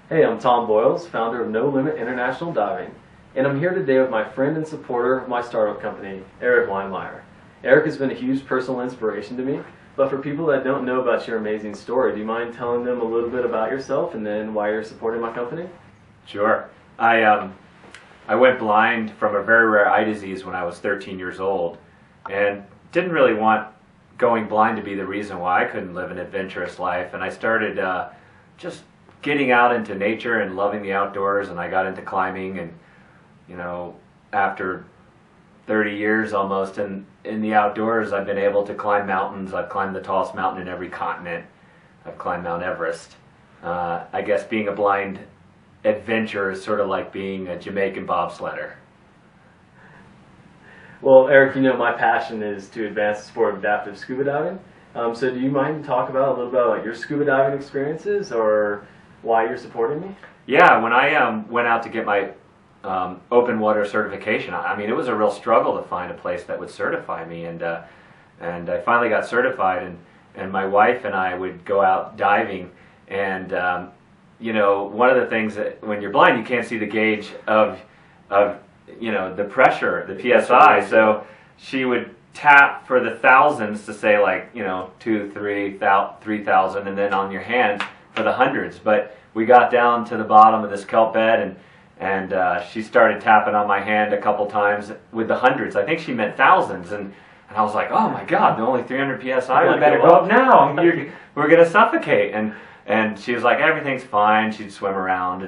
Hey, I'm Tom Boyles, founder of No Limit International Diving, and I'm here today with my friend and supporter of my startup company, Erik Weihenmayer. Erik has been a huge personal inspiration to me, but for people that don't know about your amazing story, do you mind telling them a little bit about yourself and then why you're supporting my company? Sure. I went blind from a very rare eye disease when I was 13 years old, and didn't really want going blind to be the reason why I couldn't live an adventurous life. And I started just getting out into nature and loving the outdoors, and I got into climbing. And after 30 years almost in the outdoors, I've been able to climb mountains. I've climbed the tallest mountain in every continent. I've climbed Mount Everest. I guess being a blind adventure is sort of like being a Jamaican bobsledder. Well, Erik, my passion is to advance the sport of adaptive scuba diving. So do you mind to talk about a little bit about your scuba diving experiences or why you're supporting me? Yeah, when I went out to get my open water certification, I mean, it was a real struggle to find a place that would certify me, and I finally got certified, and my wife and I would go out diving, and one of the things that when you're blind, you can't see the gauge of the pressure, the PSI. So she would tap for the thousands to say like 2, 3,000, and then on your hand for the hundreds. But we got down to the bottom of this kelp bed, and she started tapping on my hand a couple times with the hundreds. I think she meant thousands, and I was like, oh my God, only 300 PSI. We better go up now. We're gonna suffocate. And she was like, everything's fine. She'd swim around,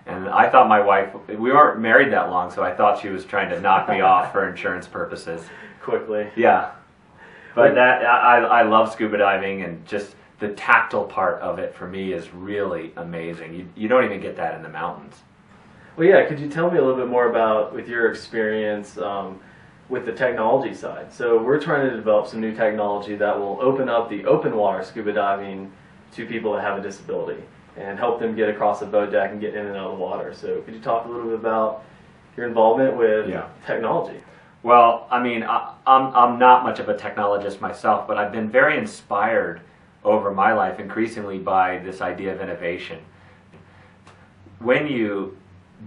and I thought my wife, we weren't married that long, so I thought she was trying to knock me off for insurance purposes. Quickly. Yeah. But I love scuba diving, and just the tactile part of it for me is really amazing. You don't even get that in the mountains. Well, yeah, could you tell me a little bit more about, with your experience with the technology side? So we're trying to develop some new technology that will open up the open water scuba diving to people that have a disability and help them get across the boat deck and get in and out of the water. So could you talk a little bit about your involvement with technology? Well, I mean, I'm not much of a technologist myself, but I've been very inspired over my life increasingly by this idea of innovation. When you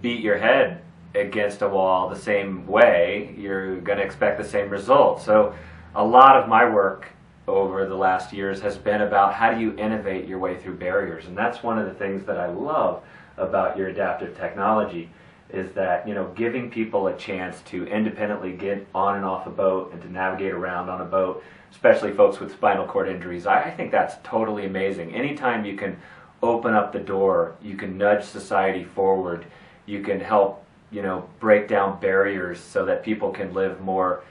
beat your head against a wall the same way, you're going to expect the same result. So a lot of my work over the last years has been about how do you innovate your way through barriers. And that's one of the things that I love about your adaptive technology, is that giving people a chance to independently get on and off a boat and to navigate around on a boat, especially folks with spinal cord injuries. I think that's totally amazing. Anytime you can open up the door, you can nudge society forward, you can help break down barriers so that people can live more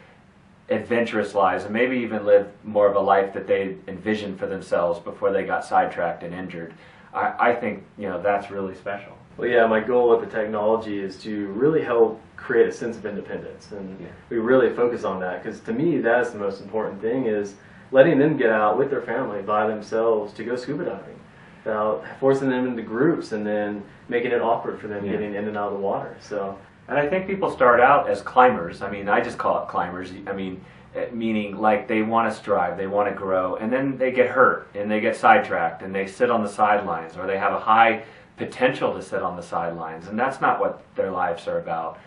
adventurous lives, and maybe even live more of a life that they envisioned for themselves before they got sidetracked and injured. I think that's really special. Well, yeah, my goal with the technology is to really help create a sense of independence, and we really focus on that, because to me that's the most important thing, is letting them get out with their family by themselves to go scuba diving without forcing them into groups and then making it awkward for them getting in and out of the water. And I think people start out as climbers. I mean, I just call it climbers. I mean, meaning like they want to strive, they want to grow, and then they get hurt and they get sidetracked and they sit on the sidelines, or they have a high potential to sit on the sidelines, and that's not what their lives are about.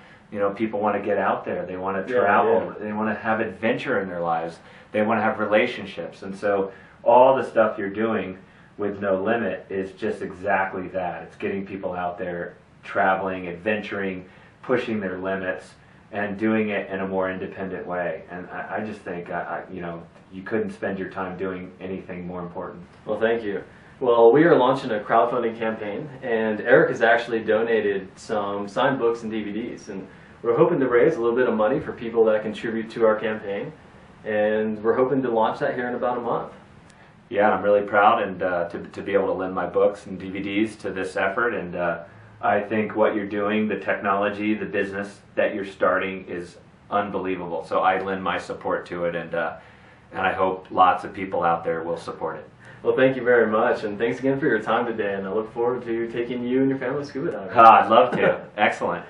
People want to get out there, they want to travel, they want to have adventure in their lives, they want to have relationships, and so all the stuff you're doing with No Limit is just exactly that. It's getting people out there, traveling, adventuring, pushing their limits, and doing it in a more independent way. And I just think you couldn't spend your time doing anything more important. Well, thank you. Well, we are launching a crowdfunding campaign, and Erik has actually donated some signed books and DVDs, and we're hoping to raise a little bit of money for people that contribute to our campaign, and we're hoping to launch that here in about a month. Yeah, I'm really proud and to be able to lend my books and DVDs to this effort, and I think what you're doing, the technology, the business that you're starting is unbelievable. So I lend my support to it, and I hope lots of people out there will support it. Well, thank you very much, and thanks again for your time today, and I look forward to taking you and your family scuba diving. I'd love to. Excellent.